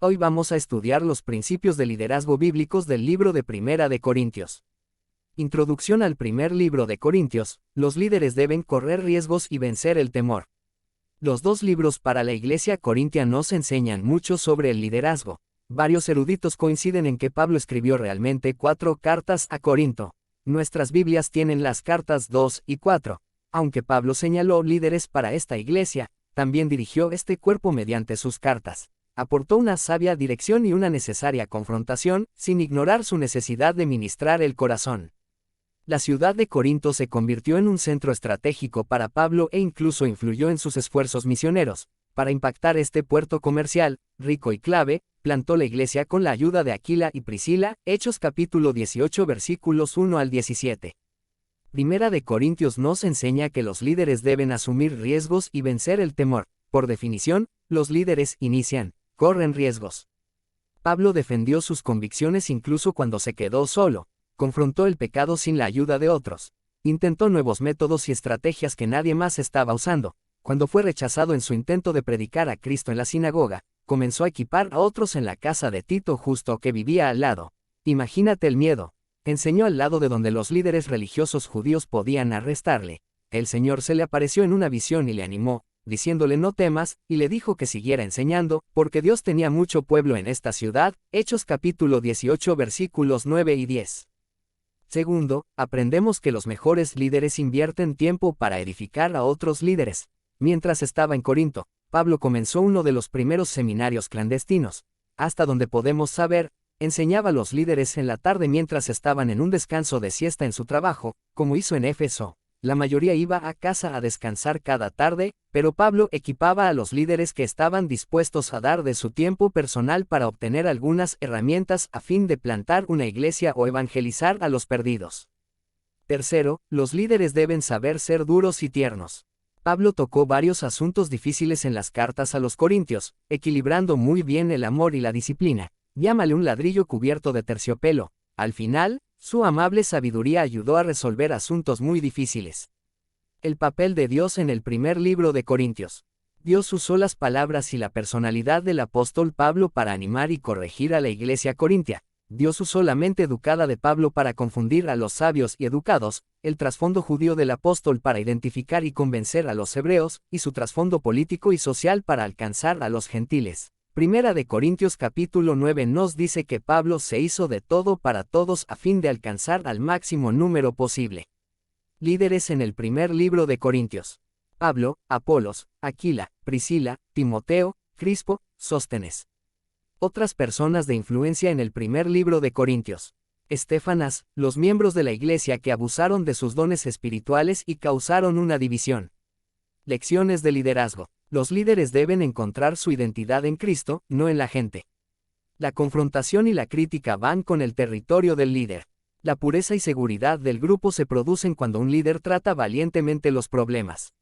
Hoy vamos a estudiar los principios de liderazgo bíblicos del libro de Primera de Corintios. Introducción al primer libro de Corintios. Los líderes deben correr riesgos y vencer el temor. Los dos libros para la iglesia corintia nos enseñan mucho sobre el liderazgo. Varios eruditos coinciden en que Pablo escribió realmente 4 cartas a Corinto. Nuestras Biblias tienen las cartas 2 y 4. Aunque Pablo señaló líderes para esta iglesia, también dirigió este cuerpo mediante sus cartas. Aportó una sabia dirección y una necesaria confrontación, sin ignorar su necesidad de ministrar el corazón. La ciudad de Corinto se convirtió en un centro estratégico para Pablo e incluso influyó en sus esfuerzos misioneros. Para impactar este puerto comercial, rico y clave, plantó la iglesia con la ayuda de Aquila y Priscila, Hechos capítulo 18 versículos 1 al 17. Primera de Corintios nos enseña que los líderes deben asumir riesgos y vencer el temor. Por definición, los líderes corren riesgos. Pablo defendió sus convicciones incluso cuando se quedó solo, confrontó el pecado sin la ayuda de otros, intentó nuevos métodos y estrategias que nadie más estaba usando. Cuando fue rechazado en su intento de predicar a Cristo en la sinagoga, comenzó a equipar a otros en la casa de Tito justo que vivía al lado. Imagínate el miedo. Enseñó al lado de donde los líderes religiosos judíos podían arrestarle. El Señor se le apareció en una visión y le animó, diciéndole no temas, y le dijo que siguiera enseñando, porque Dios tenía mucho pueblo en esta ciudad. Hechos capítulo 18 versículos 9 y 10. Segundo, aprendemos que los mejores líderes invierten tiempo para edificar a otros líderes. Mientras estaba en Corinto, Pablo comenzó uno de los primeros seminarios clandestinos. Hasta donde podemos saber, enseñaba a los líderes en la tarde mientras estaban en un descanso de siesta en su trabajo, como hizo en Éfeso. La mayoría iba a casa a descansar cada tarde, pero Pablo equipaba a los líderes que estaban dispuestos a dar de su tiempo personal para obtener algunas herramientas a fin de plantar una iglesia o evangelizar a los perdidos. Tercero, los líderes deben saber ser duros y tiernos. Pablo tocó varios asuntos difíciles en las cartas a los corintios, equilibrando muy bien el amor y la disciplina. Llámale un ladrillo cubierto de terciopelo. Al final, su amable sabiduría ayudó a resolver asuntos muy difíciles. El papel de Dios en el primer libro de Corintios. Dios usó las palabras y la personalidad del apóstol Pablo para animar y corregir a la iglesia corintia. Dios usó la mente educada de Pablo para confundir a los sabios y educados, el trasfondo judío del apóstol para identificar y convencer a los hebreos, y su trasfondo político y social para alcanzar a los gentiles. Primera de Corintios capítulo 9 nos dice que Pablo se hizo de todo para todos a fin de alcanzar al máximo número posible. Líderes en el primer libro de Corintios. Pablo, Apolos, Aquila, Priscila, Timoteo, Crispo, Sóstenes. Otras personas de influencia en el primer libro de Corintios. Estéfanas, los miembros de la iglesia que abusaron de sus dones espirituales y causaron una división. Lecciones de liderazgo. Los líderes deben encontrar su identidad en Cristo, no en la gente. La confrontación y la crítica van con el territorio del líder. La pureza y seguridad del grupo se producen cuando un líder trata valientemente los problemas.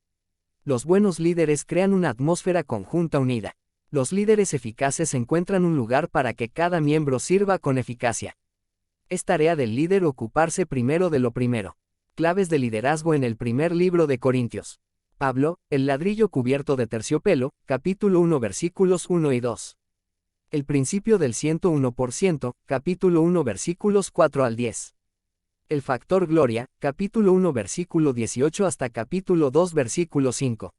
Los buenos líderes crean una atmósfera conjunta unida. Los líderes eficaces encuentran un lugar para que cada miembro sirva con eficacia. Es tarea del líder ocuparse primero de lo primero. Claves de liderazgo en el primer libro de Corintios. Pablo, el ladrillo cubierto de terciopelo, capítulo 1 versículos 1 y 2. El principio del 101%, capítulo 1 versículos 4 al 10. El factor gloria, capítulo 1 versículo 18 hasta capítulo 2 versículo 5.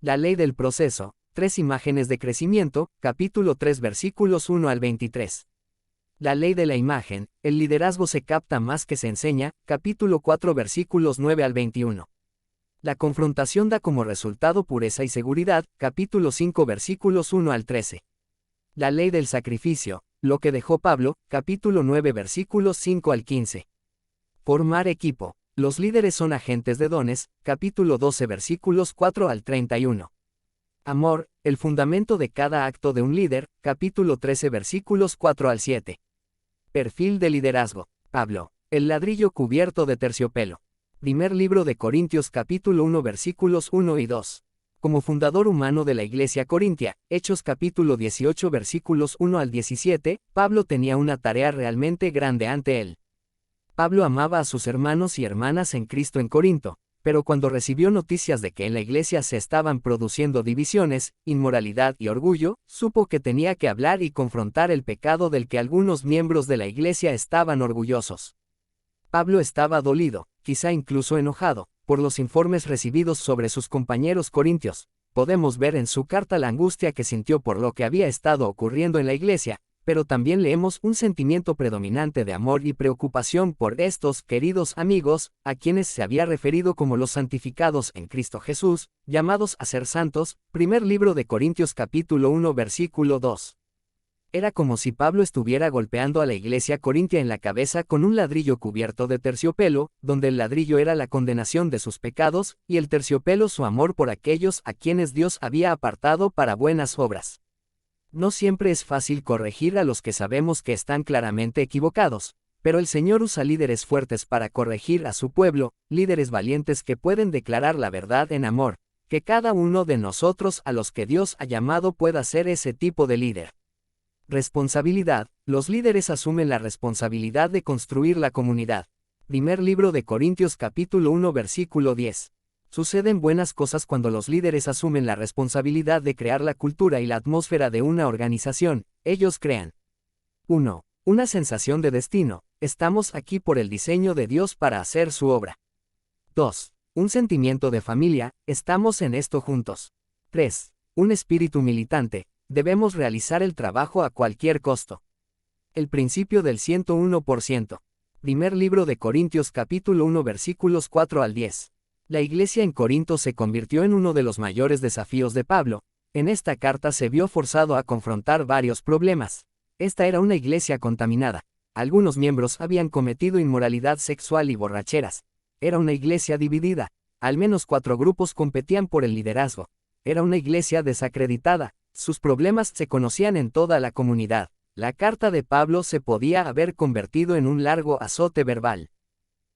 La ley del proceso, 3 imágenes de crecimiento, capítulo 3 versículos 1 al 23. La ley de la imagen, el liderazgo se capta más que se enseña, capítulo 4 versículos 9 al 21. La confrontación da como resultado pureza y seguridad, capítulo 5 versículos 1 al 13. La ley del sacrificio, lo que dejó Pablo, capítulo 9 versículos 5 al 15. Formar equipo, los líderes son agentes de dones, capítulo 12 versículos 4 al 31. Amor, el fundamento de cada acto de un líder, capítulo 13 versículos 4 al 7. Perfil de liderazgo, Pablo, el ladrillo cubierto de terciopelo. Primer libro de Corintios capítulo 1 versículos 1 y 2. Como fundador humano de la iglesia corintia, Hechos capítulo 18 versículos 1 al 17, Pablo tenía una tarea realmente grande ante él. Pablo amaba a sus hermanos y hermanas en Cristo en Corinto. Pero cuando recibió noticias de que en la iglesia se estaban produciendo divisiones, inmoralidad y orgullo, supo que tenía que hablar y confrontar el pecado del que algunos miembros de la iglesia estaban orgullosos. Pablo estaba dolido, quizá incluso enojado, por los informes recibidos sobre sus compañeros corintios. Podemos ver en su carta la angustia que sintió por lo que había estado ocurriendo en la iglesia, pero también leemos un sentimiento predominante de amor y preocupación por estos queridos amigos, a quienes se había referido como los santificados en Cristo Jesús, llamados a ser santos. Primer libro de Corintios capítulo 1 versículo 2. Era como si Pablo estuviera golpeando a la iglesia corintia en la cabeza con un ladrillo cubierto de terciopelo, donde el ladrillo era la condenación de sus pecados, y el terciopelo su amor por aquellos a quienes Dios había apartado para buenas obras. No siempre es fácil corregir a los que sabemos que están claramente equivocados, pero el Señor usa líderes fuertes para corregir a su pueblo, líderes valientes que pueden declarar la verdad en amor, que cada uno de nosotros a los que Dios ha llamado pueda ser ese tipo de líder. Responsabilidad. Los líderes asumen la responsabilidad de construir la comunidad. Primer libro de Corintios capítulo 1 versículo 10. Suceden buenas cosas cuando los líderes asumen la responsabilidad de crear la cultura y la atmósfera de una organización. Ellos crean 1. Una sensación de destino. Estamos aquí por el diseño de Dios para hacer su obra. 2. Un sentimiento de familia. Estamos en esto juntos. 3. Un espíritu militante. Debemos realizar el trabajo a cualquier costo. El principio del 101%. Primer libro de Corintios capítulo 1 versículos 4 al 10. La iglesia en Corinto se convirtió en uno de los mayores desafíos de Pablo. En esta carta se vio forzado a confrontar varios problemas. Esta era una iglesia contaminada. Algunos miembros habían cometido inmoralidad sexual y borracheras. Era una iglesia dividida. Al menos 4 grupos competían por el liderazgo. Era una iglesia desacreditada. Sus problemas se conocían en toda la comunidad. La carta de Pablo se podía haber convertido en un largo azote verbal.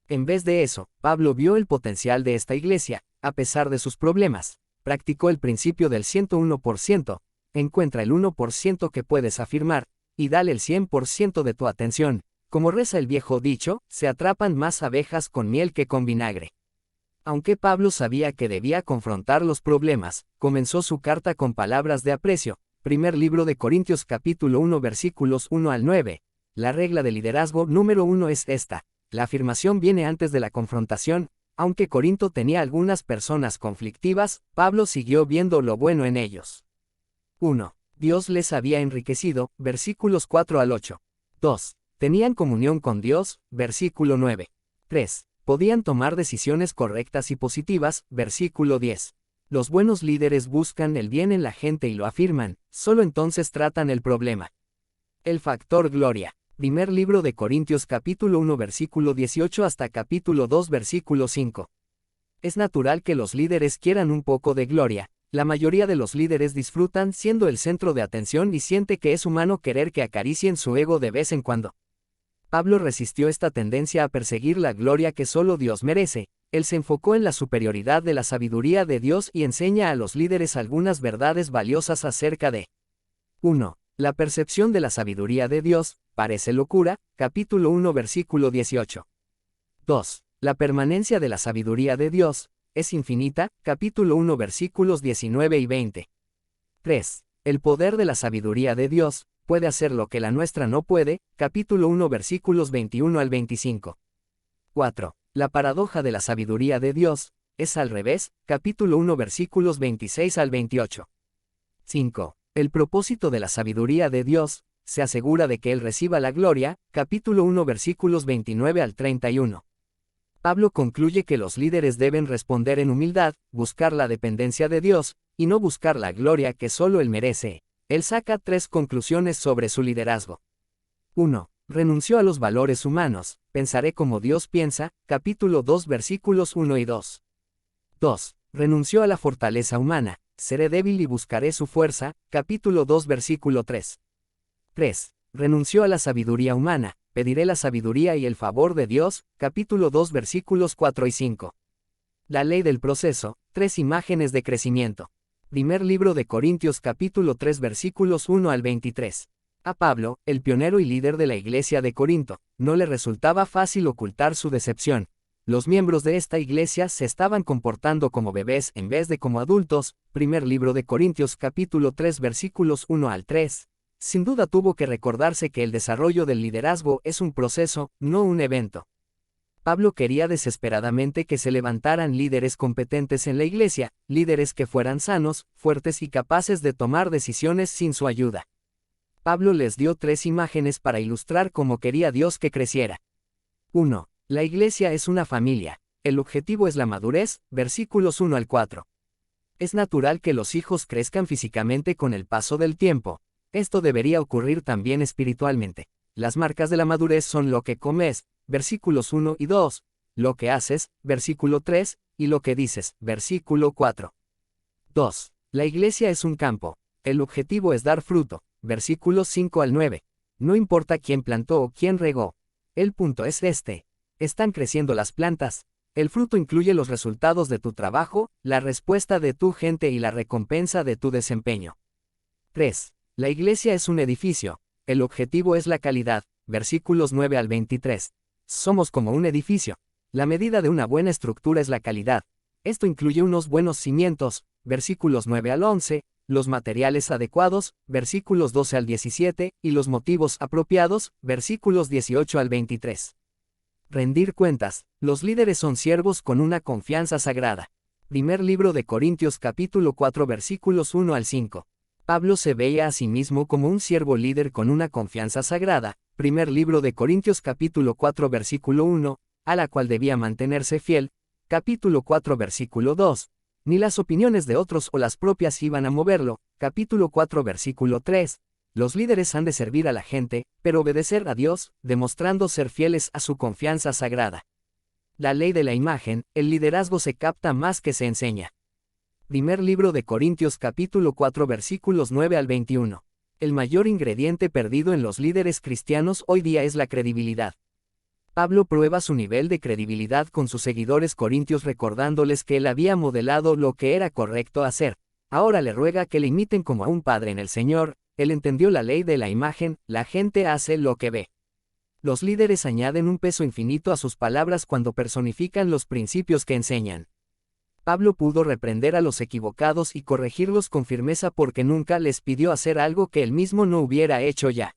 En vez de eso, Pablo vio el potencial de esta iglesia, a pesar de sus problemas. Practicó el principio del 101%, encuentra el 1% que puedes afirmar, y dale el 100% de tu atención. Como reza el viejo dicho, se atrapan más abejas con miel que con vinagre. Aunque Pablo sabía que debía confrontar los problemas, comenzó su carta con palabras de aprecio. Primer libro de Corintios capítulo 1 versículos 1 al 9. La regla de liderazgo número 1 es esta. La afirmación viene antes de la confrontación. Aunque Corinto tenía algunas personas conflictivas, Pablo siguió viendo lo bueno en ellos. 1. Dios les había enriquecido, versículos 4 al 8. 2. Tenían comunión con Dios, versículo 9. 3. Podían tomar decisiones correctas y positivas, versículo 10. Los buenos líderes buscan el bien en la gente y lo afirman, solo entonces tratan el problema. El factor gloria. Primer libro de Corintios capítulo 1 versículo 18 hasta capítulo 2 versículo 5. Es natural que los líderes quieran un poco de gloria. La mayoría de los líderes disfrutan siendo el centro de atención y siente que es humano querer que acaricien su ego de vez en cuando. Pablo resistió esta tendencia a perseguir la gloria que solo Dios merece. Él se enfocó en la superioridad de la sabiduría de Dios y enseña a los líderes algunas verdades valiosas acerca de 1. La percepción de la sabiduría de Dios, parece locura, capítulo 1 versículo 18. 2. La permanencia de la sabiduría de Dios, es infinita, capítulo 1 versículos 19 y 20. 3. El poder de la sabiduría de Dios, puede hacer lo que la nuestra no puede, capítulo 1 versículos 21 al 25. 4. La paradoja de la sabiduría de Dios, es al revés, capítulo 1 versículos 26 al 28. 5. El propósito de la sabiduría de Dios, se asegura de que Él reciba la gloria, capítulo 1 versículos 29 al 31. Pablo concluye que los líderes deben responder en humildad, buscar la dependencia de Dios, y no buscar la gloria que solo Él merece. Él saca 3 conclusiones sobre su liderazgo. 1. Renunció a los valores humanos, pensaré como Dios piensa, capítulo 2 versículos 1 y 2. 2. Renunció a la fortaleza humana, seré débil y buscaré su fuerza, capítulo 2 versículo 3. 3. Renunció a la sabiduría humana, pediré la sabiduría y el favor de Dios, capítulo 2 versículos 4 y 5. La ley del proceso, 3 imágenes de crecimiento. Primer libro de Corintios capítulo 3 versículos 1 al 23. A Pablo, el pionero y líder de la iglesia de Corinto, no le resultaba fácil ocultar su decepción. Los miembros de esta iglesia se estaban comportando como bebés en vez de como adultos. Primer libro de Corintios capítulo 3 versículos 1 al 3. Sin duda tuvo que recordarse que el desarrollo del liderazgo es un proceso, no un evento. Pablo quería desesperadamente que se levantaran líderes competentes en la iglesia, líderes que fueran sanos, fuertes y capaces de tomar decisiones sin su ayuda. Pablo les dio 3 imágenes para ilustrar cómo quería Dios que creciera. 1. La iglesia es una familia. El objetivo es la madurez, versículos 1 al 4. Es natural que los hijos crezcan físicamente con el paso del tiempo. Esto debería ocurrir también espiritualmente. Las marcas de la madurez son lo que comes, versículos 1 y 2, lo que haces, versículo 3, y lo que dices, versículo 4. 2. La iglesia es un campo. El objetivo es dar fruto, versículos 5 al 9. No importa quién plantó o quién regó. El punto es este. Están creciendo las plantas. El fruto incluye los resultados de tu trabajo, la respuesta de tu gente y la recompensa de tu desempeño. 3. La iglesia es un edificio. El objetivo es la calidad, versículos 9 al 23. Somos como un edificio. La medida de una buena estructura es la calidad. Esto incluye unos buenos cimientos, versículos 9 al 11, los materiales adecuados, versículos 12 al 17, y los motivos apropiados, versículos 18 al 23. Rendir cuentas. Los líderes son siervos con una confianza sagrada. Primer libro de Corintios capítulo 4 versículos 1 al 5. Pablo se veía a sí mismo como un siervo líder con una confianza sagrada. Primer libro de Corintios capítulo 4 versículo 1, a la cual debía mantenerse fiel. Capítulo 4 versículo 2. Ni las opiniones de otros o las propias iban a moverlo. Capítulo 4 versículo 3. Los líderes han de servir a la gente, pero obedecer a Dios, demostrando ser fieles a su confianza sagrada. La ley de la imagen. El liderazgo se capta más que se enseña. Primer libro de Corintios capítulo 4 versículos 9 al 21. El mayor ingrediente perdido en los líderes cristianos hoy día es la credibilidad. Pablo prueba su nivel de credibilidad con sus seguidores corintios recordándoles que él había modelado lo que era correcto hacer. Ahora le ruega que le imiten como a un padre en el Señor. Él entendió la ley de la imagen, la gente hace lo que ve. Los líderes añaden un peso infinito a sus palabras cuando personifican los principios que enseñan. Pablo pudo reprender a los equivocados y corregirlos con firmeza porque nunca les pidió hacer algo que él mismo no hubiera hecho ya.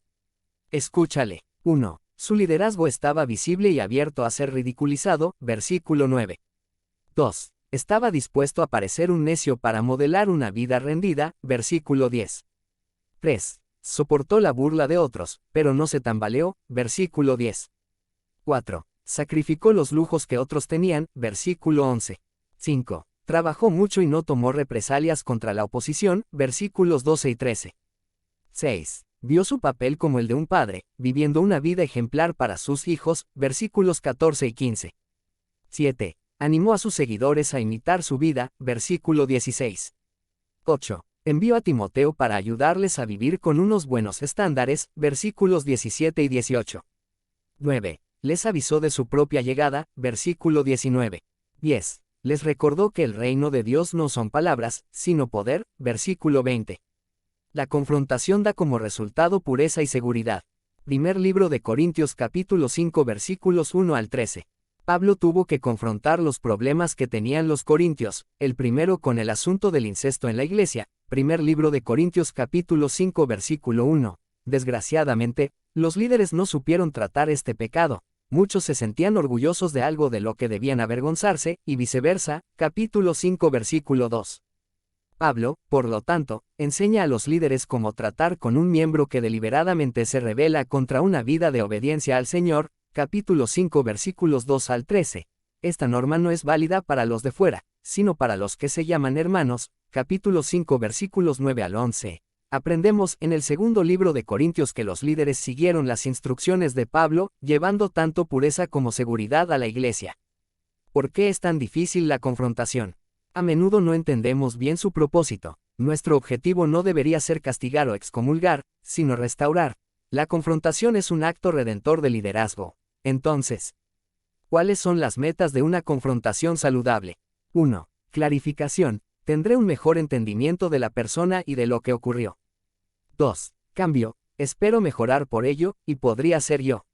Escúchale. 1. Su liderazgo estaba visible y abierto a ser ridiculizado, versículo 9. 2. Estaba dispuesto a parecer un necio para modelar una vida rendida, versículo 10. 3. Soportó la burla de otros, pero no se tambaleó, versículo 10. 4. Sacrificó los lujos que otros tenían, versículo 11. 5. Trabajó mucho y no tomó represalias contra la oposición, versículos 12 y 13. 6. Vio su papel como el de un padre, viviendo una vida ejemplar para sus hijos, versículos 14 y 15. 7. Animó a sus seguidores a imitar su vida, versículo 16. 8. Envió a Timoteo para ayudarles a vivir con unos buenos estándares, versículos 17 y 18. 9. Les avisó de su propia llegada, versículo 19. 10. Les recordó que el reino de Dios no son palabras, sino poder, versículo 20. La confrontación da como resultado pureza y seguridad. Primer libro de Corintios capítulo 5 versículos 1 al 13. Pablo tuvo que confrontar los problemas que tenían los corintios, el primero con el asunto del incesto en la iglesia. Primer libro de Corintios capítulo 5 versículo 1. Desgraciadamente, los líderes no supieron tratar este pecado. Muchos se sentían orgullosos de algo de lo que debían avergonzarse, y viceversa. Capítulo 5 versículo 2. Pablo, por lo tanto, enseña a los líderes cómo tratar con un miembro que deliberadamente se rebela contra una vida de obediencia al Señor. Capítulo 5 versículos 2 al 13. Esta norma no es válida para los de fuera, sino para los que se llaman hermanos. Capítulo 5 versículos 9 al 11. Aprendemos en el segundo libro de Corintios que los líderes siguieron las instrucciones de Pablo, llevando tanto pureza como seguridad a la iglesia. ¿Por qué es tan difícil la confrontación? A menudo no entendemos bien su propósito. Nuestro objetivo no debería ser castigar o excomulgar, sino restaurar. La confrontación es un acto redentor de liderazgo. Entonces, ¿cuáles son las metas de una confrontación saludable? 1. Clarificación. Tendré un mejor entendimiento de la persona y de lo que ocurrió. 2. Cambio. Espero mejorar por ello, y podría ser yo.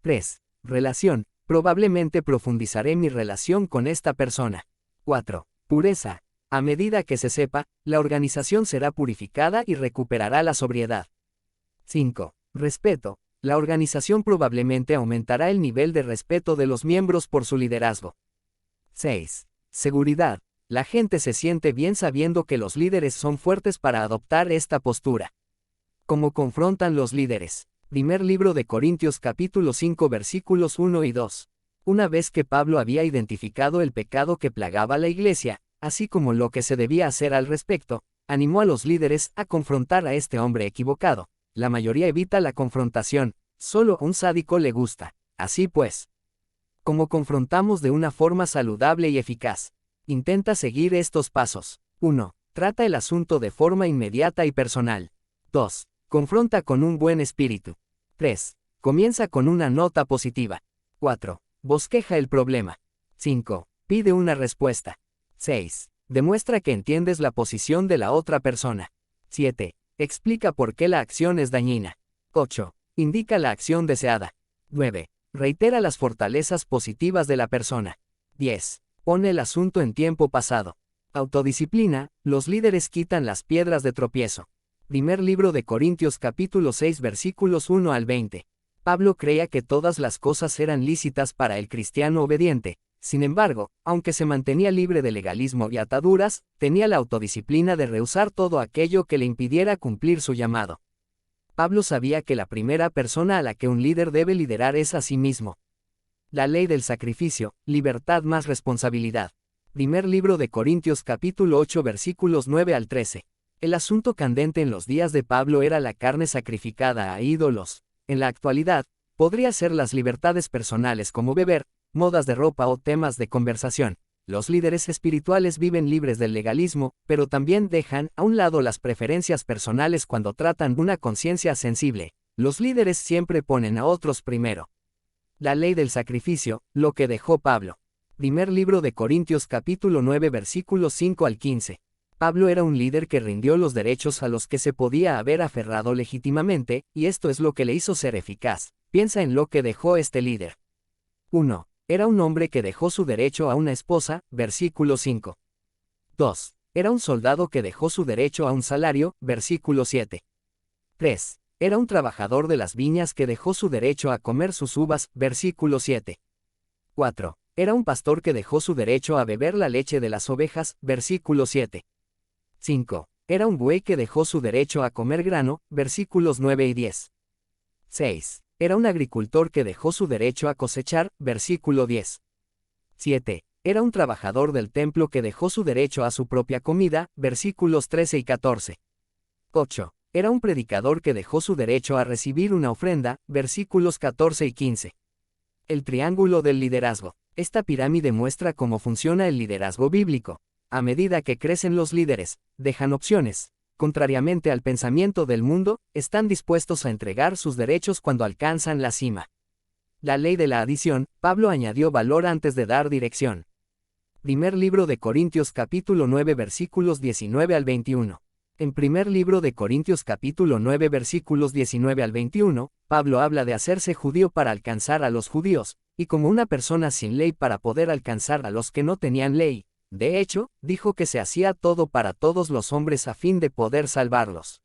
3. Relación. Probablemente profundizaré mi relación con esta persona. 4. Pureza. A medida que se sepa, la organización será purificada y recuperará la sobriedad. 5. Respeto. La organización probablemente aumentará el nivel de respeto de los miembros por su liderazgo. 6. Seguridad. La gente se siente bien sabiendo que los líderes son fuertes para adoptar esta postura. ¿Cómo confrontan los líderes? Primer libro de Corintios capítulo 5 versículos 1 y 2. Una vez que Pablo había identificado el pecado que plagaba a la iglesia, así como lo que se debía hacer al respecto, animó a los líderes a confrontar a este hombre equivocado. La mayoría evita la confrontación, solo a un sádico le gusta. Así pues, ¿cómo confrontamos de una forma saludable y eficaz? Intenta seguir estos pasos. 1. Trata el asunto de forma inmediata y personal. 2. Confronta con un buen espíritu. 3. Comienza con una nota positiva. 4. Bosqueja el problema. 5. Pide una respuesta. 6. Demuestra que entiendes la posición de la otra persona. 7. Explica por qué la acción es dañina. 8. Indica la acción deseada. 9. Reitera las fortalezas positivas de la persona. 10. Pone el asunto en tiempo pasado. Autodisciplina. Los líderes quitan las piedras de tropiezo. Primer libro de Corintios capítulo 6 versículos 1 al 20. Pablo creía que todas las cosas eran lícitas para el cristiano obediente. Sin embargo, aunque se mantenía libre de legalismo y ataduras, tenía la autodisciplina de rehusar todo aquello que le impidiera cumplir su llamado. Pablo sabía que la primera persona a la que un líder debe liderar es a sí mismo. La ley del sacrificio, libertad más responsabilidad. Primer libro de Corintios capítulo 8 versículos 9 al 13. El asunto candente en los días de Pablo era la carne sacrificada a ídolos. En la actualidad, podría ser las libertades personales como beber, modas de ropa o temas de conversación. Los líderes espirituales viven libres del legalismo, pero también dejan a un lado las preferencias personales cuando tratan de una conciencia sensible. Los líderes siempre ponen a otros primero. La ley del sacrificio, lo que dejó Pablo. Primer libro de Corintios capítulo 9 versículos 5 al 15. Pablo era un líder que rindió los derechos a los que se podía haber aferrado legítimamente, y esto es lo que le hizo ser eficaz. Piensa en lo que dejó este líder. 1. Era un hombre que dejó su derecho a una esposa, versículo 5. 2. Era un soldado que dejó su derecho a un salario, versículo 7. 3. Era un trabajador de las viñas que dejó su derecho a comer sus uvas, versículo 7. 4. Era un pastor que dejó su derecho a beber la leche de las ovejas, versículo 7. 5. Era un buey que dejó su derecho a comer grano, versículos 9 y 10. 6. Era un agricultor que dejó su derecho a cosechar, versículo 10. 7. Era un trabajador del templo que dejó su derecho a su propia comida, versículos 13 y 14. 8. Era un predicador que dejó su derecho a recibir una ofrenda, versículos 14 y 15. El triángulo del liderazgo. Esta pirámide muestra cómo funciona el liderazgo bíblico. A medida que crecen los líderes, dejan opciones. Contrariamente al pensamiento del mundo, están dispuestos a entregar sus derechos cuando alcanzan la cima. La ley de la adición, Pablo añadió valor antes de dar dirección. Primer libro de Corintios capítulo 9 versículos 19 al 21. En primer libro de Corintios capítulo 9 versículos 19 al 21, Pablo habla de hacerse judío para alcanzar a los judíos, y como una persona sin ley para poder alcanzar a los que no tenían ley. De hecho, dijo que se hacía todo para todos los hombres a fin de poder salvarlos.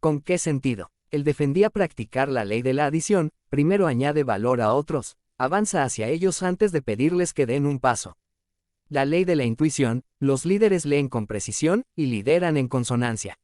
¿Con qué sentido? Él defendía practicar la ley de la adición, primero añade valor a otros, avanza hacia ellos antes de pedirles que den un paso. La ley de la intuición, los líderes leen con precisión y lideran en consonancia.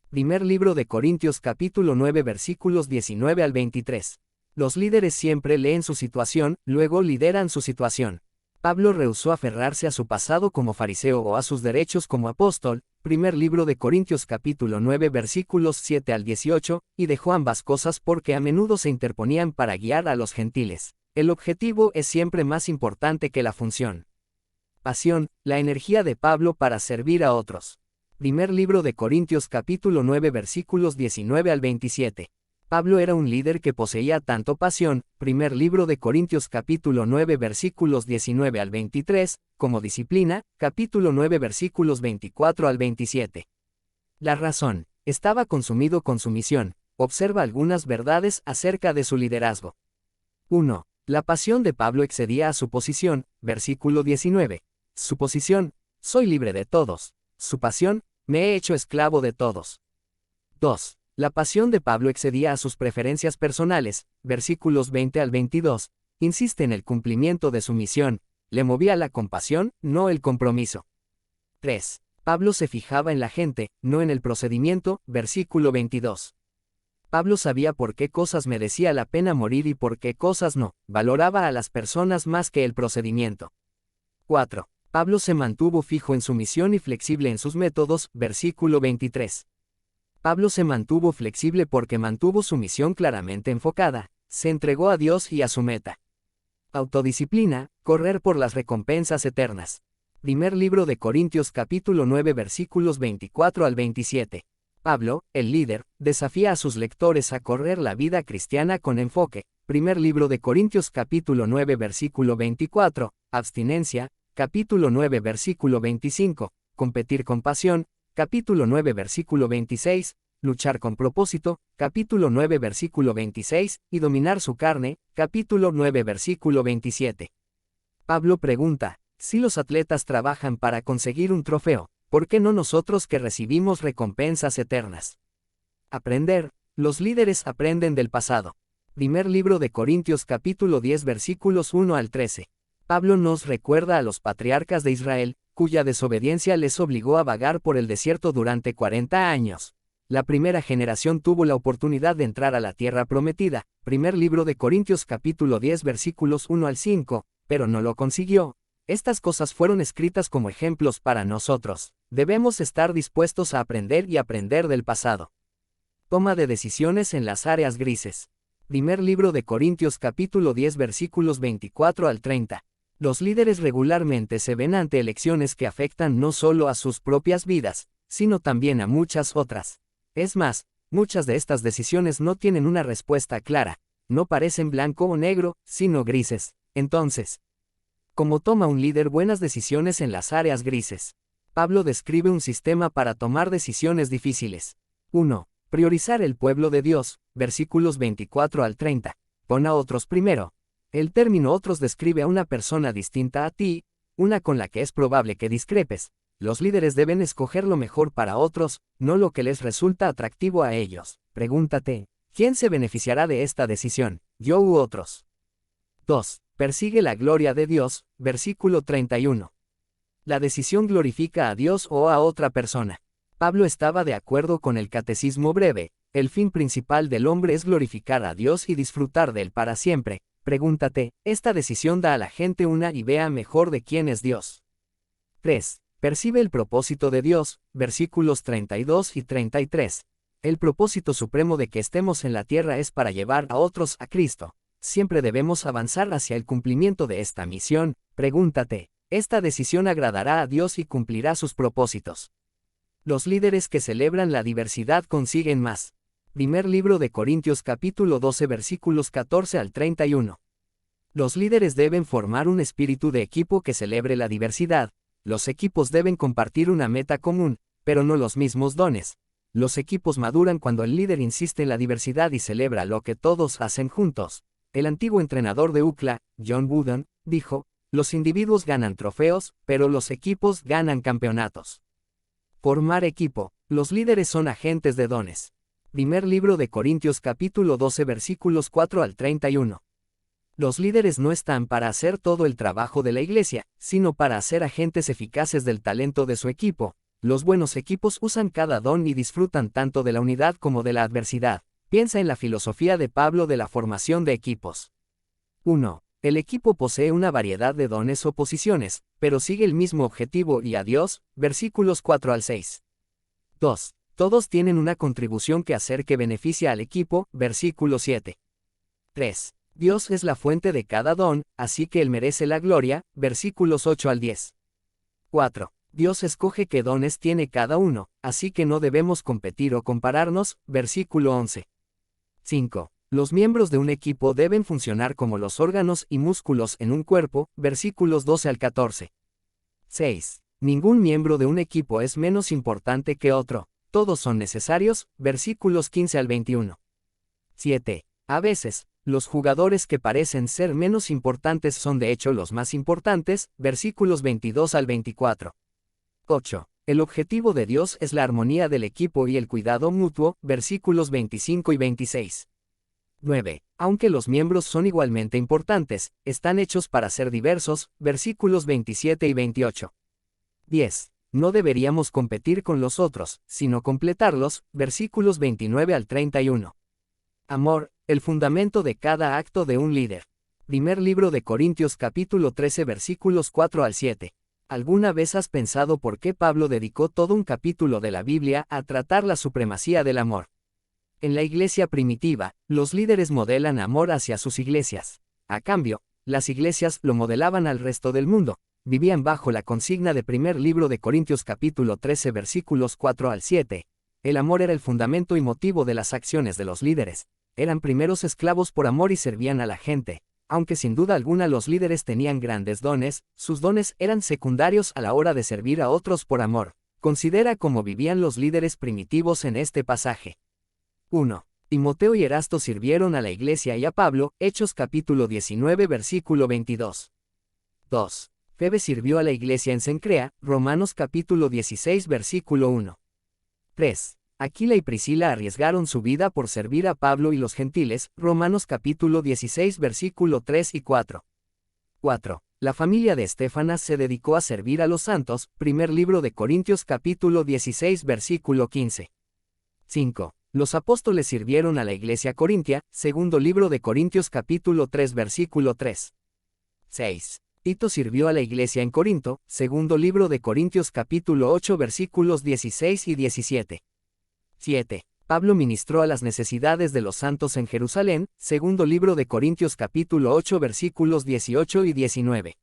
Primer libro de Corintios capítulo 9 versículos 19 al 23. Los líderes siempre leen su situación, luego lideran su situación. Pablo rehusó aferrarse a su pasado como fariseo o a sus derechos como apóstol, primer libro de Corintios capítulo 9 versículos 7 al 18, y dejó ambas cosas porque a menudo se interponían para guiar a los gentiles. El objetivo es siempre más importante que la función. Pasión, la energía de Pablo para servir a otros. Primer libro de Corintios capítulo 9 versículos 19 al 27. Pablo era un líder que poseía tanto pasión, primer libro de Corintios capítulo 9 versículos 19 al 23, como disciplina, capítulo 9 versículos 24 al 27. La razón, estaba consumido con su misión. Observa algunas verdades acerca de su liderazgo. 1. La pasión de Pablo excedía a su posición, versículo 19. Su posición, soy libre de todos. Su pasión, me he hecho esclavo de todos. 2. La pasión de Pablo excedía a sus preferencias personales, versículos 20 al 22. Insiste en el cumplimiento de su misión, le movía la compasión, no el compromiso. 3. Pablo se fijaba en la gente, no en el procedimiento, versículo 22. Pablo sabía por qué cosas merecía la pena morir y por qué cosas no, valoraba a las personas más que el procedimiento. 4. Pablo se mantuvo fijo en su misión y flexible en sus métodos, versículo 23. Pablo se mantuvo flexible porque mantuvo su misión claramente enfocada, se entregó a Dios y a su meta. Autodisciplina, correr por las recompensas eternas. Primer libro de Corintios capítulo 9 versículos 24 al 27. Pablo, el líder, desafía a sus lectores a correr la vida cristiana con enfoque. Primer libro de Corintios capítulo 9 versículo 24, abstinencia, capítulo 9 versículo 25, competir con pasión, capítulo 9 versículo 26, luchar con propósito, capítulo 9 versículo 26, y dominar su carne, capítulo 9 versículo 27. Pablo pregunta, si los atletas trabajan para conseguir un trofeo, ¿por qué no nosotros que recibimos recompensas eternas? Aprender, los líderes aprenden del pasado. Primer libro de Corintios capítulo 10 versículos 1 al 13. Pablo nos recuerda a los patriarcas de Israel, cuya desobediencia les obligó a vagar por el desierto durante 40 años. La primera generación tuvo la oportunidad de entrar a la tierra prometida, primer libro de Corintios capítulo 10 versículos 1 al 5, pero no lo consiguió. Estas cosas fueron escritas como ejemplos para nosotros. Debemos estar dispuestos a aprender y aprender del pasado. Toma de decisiones en las áreas grises. Primer libro de Corintios capítulo 10 versículos 24 al 30. Los líderes regularmente se ven ante elecciones que afectan no solo a sus propias vidas, sino también a muchas otras. Es más, muchas de estas decisiones no tienen una respuesta clara, no parecen blanco o negro, sino grises. Entonces, ¿cómo toma un líder buenas decisiones en las áreas grises? Pablo describe un sistema para tomar decisiones difíciles. 1. Priorizar el pueblo de Dios, versículos 24 al 30. Pon a otros primero. El término otros describe a una persona distinta a ti, una con la que es probable que discrepes. Los líderes deben escoger lo mejor para otros, no lo que les resulta atractivo a ellos. Pregúntate, ¿quién se beneficiará de esta decisión, yo u otros? 2. Persigue la gloria de Dios, versículo 31. La decisión glorifica a Dios o a otra persona. Pablo estaba de acuerdo con el catecismo breve, el fin principal del hombre es glorificar a Dios y disfrutar de él para siempre. Pregúntate, ¿esta decisión da a la gente una idea mejor de quién es Dios? 3. Percibe el propósito de Dios, versículos 32 y 33. El propósito supremo de que estemos en la tierra es para llevar a otros a Cristo. Siempre debemos avanzar hacia el cumplimiento de esta misión. Pregúntate, ¿esta decisión agradará a Dios y cumplirá sus propósitos? Los líderes que celebran la diversidad consiguen más. Primer libro de Corintios capítulo 12 versículos 14 al 31. Los líderes deben formar un espíritu de equipo que celebre la diversidad. Los equipos deben compartir una meta común, pero no los mismos dones. Los equipos maduran cuando el líder insiste en la diversidad y celebra lo que todos hacen juntos. El antiguo entrenador de UCLA, John Wooden, dijo, los individuos ganan trofeos, pero los equipos ganan campeonatos. Formar equipo. Los líderes son agentes de dones. Primer libro de Corintios capítulo 12 versículos 4 al 31. Los líderes no están para hacer todo el trabajo de la iglesia, sino para ser agentes eficaces del talento de su equipo. Los buenos equipos usan cada don y disfrutan tanto de la unidad como de la adversidad. Piensa en la filosofía de Pablo de la formación de equipos. 1. El equipo posee una variedad de dones o posiciones, pero sigue el mismo objetivo y a Dios, versículos 4 al 6. 2. Todos tienen una contribución que hacer que beneficia al equipo, versículo 7. 3. Dios es la fuente de cada don, así que Él merece la gloria, versículos 8 al 10. 4. Dios escoge qué dones tiene cada uno, así que no debemos competir o compararnos, versículo 11. 5. Los miembros de un equipo deben funcionar como los órganos y músculos en un cuerpo, versículos 12 al 14. 6. Ningún miembro de un equipo es menos importante que otro, todos son necesarios, versículos 15 al 21. 7. A veces, Los jugadores que parecen ser menos importantes son de hecho los más importantes, versículos 22 al 24. 8. El objetivo de Dios es la armonía del equipo y el cuidado mutuo, versículos 25 y 26. 9. Aunque los miembros son igualmente importantes, están hechos para ser diversos, versículos 27 y 28. 10. No deberíamos competir con los otros, sino completarlos, versículos 29 al 31. Amor, el fundamento de cada acto de un líder. Primer libro de Corintios capítulo 13 versículos 4 al 7. ¿Alguna vez has pensado por qué Pablo dedicó todo un capítulo de la Biblia a tratar la supremacía del amor? En la iglesia primitiva, los líderes modelan amor hacia sus iglesias. A cambio, las iglesias lo modelaban al resto del mundo. Vivían bajo la consigna de primer libro de Corintios capítulo 13 versículos 4 al 7. El amor era el fundamento y motivo de las acciones de los líderes. Eran primeros esclavos por amor y servían a la gente. Aunque sin duda alguna los líderes tenían grandes dones, sus dones eran secundarios a la hora de servir a otros por amor. Considera cómo vivían los líderes primitivos en este pasaje. 1. Timoteo y Erasto sirvieron a la iglesia y a Pablo, Hechos capítulo 19 versículo 22. 2. Febe sirvió a la iglesia en Cencrea, Romanos capítulo 16 versículo 1. 3. Aquila y Priscila arriesgaron su vida por servir a Pablo y los gentiles, Romanos capítulo 16 versículo 3 y 4. 4. La familia de Estéfanas se dedicó a servir a los santos, primer libro de Corintios capítulo 16 versículo 15. 5. Los apóstoles sirvieron a la iglesia corintia, segundo libro de Corintios capítulo 3 versículo 3. 6. Tito sirvió a la iglesia en Corinto, segundo libro de Corintios capítulo 8 versículos 16 y 17. 7. Pablo ministró a las necesidades de los santos en Jerusalén, segundo libro de Corintios capítulo 8 versículos 18 y 19.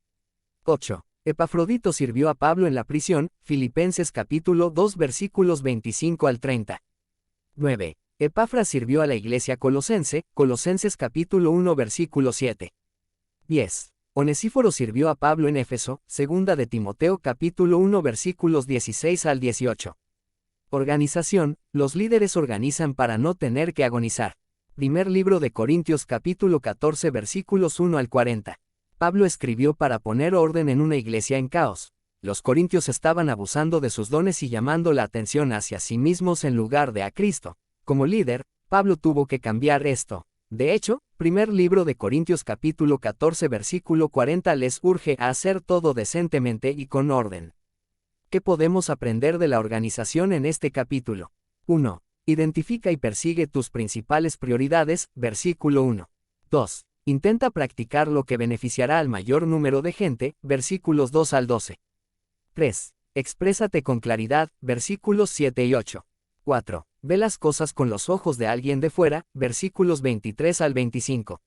8. Epafrodito sirvió a Pablo en la prisión, Filipenses capítulo 2 versículos 25 al 30. 9. Epafras sirvió a la iglesia colosense, Colosenses capítulo 1 versículo 7. 10. Onesíforo sirvió a Pablo en Éfeso, segunda de Timoteo capítulo 1 versículos 16 al 18. Organización, los líderes organizan para no tener que agonizar. Primer libro de Corintios capítulo 14 versículos 1 al 40. Pablo escribió para poner orden en una iglesia en caos. Los corintios estaban abusando de sus dones y llamando la atención hacia sí mismos en lugar de a Cristo. Como líder, Pablo tuvo que cambiar esto. De hecho, primer libro de Corintios capítulo 14 versículo 40 les urge a hacer todo decentemente y con orden. ¿Qué podemos aprender de la organización en este capítulo? 1. Identifica y persigue tus principales prioridades, versículo 1. 2. Intenta practicar lo que beneficiará al mayor número de gente, versículos 2 al 12. 3. Exprésate con claridad, versículos 7 y 8. 4. Ve las cosas con los ojos de alguien de fuera, versículos 23 al 25.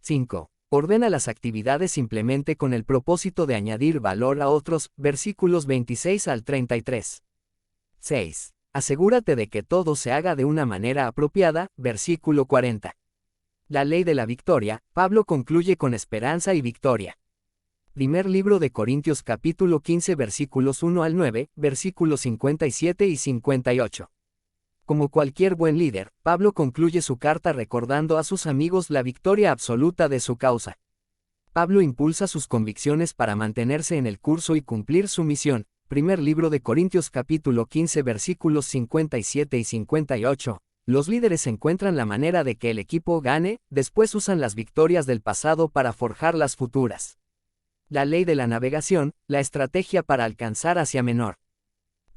5. Ordena las actividades simplemente con el propósito de añadir valor a otros, versículos 26 al 33. 6. Asegúrate de que todo se haga de una manera apropiada, versículo 40. La ley de la victoria, Pablo concluye con esperanza y victoria. Primer libro de Corintios capítulo 15 versículos 1 al 9, versículos 57 y 58. Como cualquier buen líder, Pablo concluye su carta recordando a sus amigos la victoria absoluta de su causa. Pablo impulsa sus convicciones para mantenerse en el curso y cumplir su misión. Primer libro de Corintios capítulo 15 versículos 57 y 58. Los líderes encuentran la manera de que el equipo gane, después usan las victorias del pasado para forjar las futuras. La ley de la navegación, la estrategia para alcanzar Asia Menor.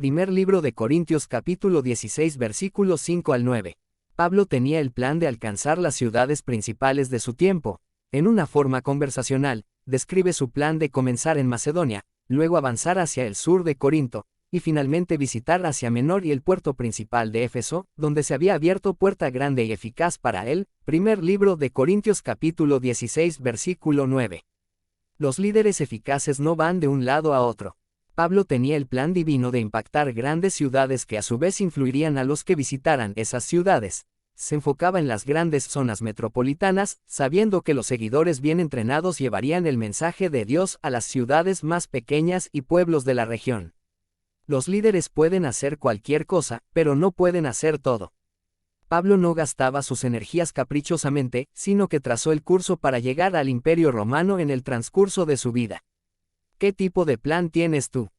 Primer libro de Corintios capítulo 16 versículos 5 al 9. Pablo tenía el plan de alcanzar las ciudades principales de su tiempo. En una forma conversacional, describe su plan de comenzar en Macedonia, luego avanzar hacia el sur de Corinto, y finalmente visitar Asia Menor y el puerto principal de Éfeso, donde se había abierto puerta grande y eficaz para él. Primer libro de Corintios capítulo 16 versículo 9. Los líderes eficaces no van de un lado a otro. Pablo tenía el plan divino de impactar grandes ciudades que a su vez influirían a los que visitaran esas ciudades. Se enfocaba en las grandes zonas metropolitanas, sabiendo que los seguidores bien entrenados llevarían el mensaje de Dios a las ciudades más pequeñas y pueblos de la región. Los líderes pueden hacer cualquier cosa, pero no pueden hacer todo. Pablo no gastaba sus energías caprichosamente, sino que trazó el curso para llegar al Imperio Romano en el transcurso de su vida. ¿Qué tipo de plan tienes tú?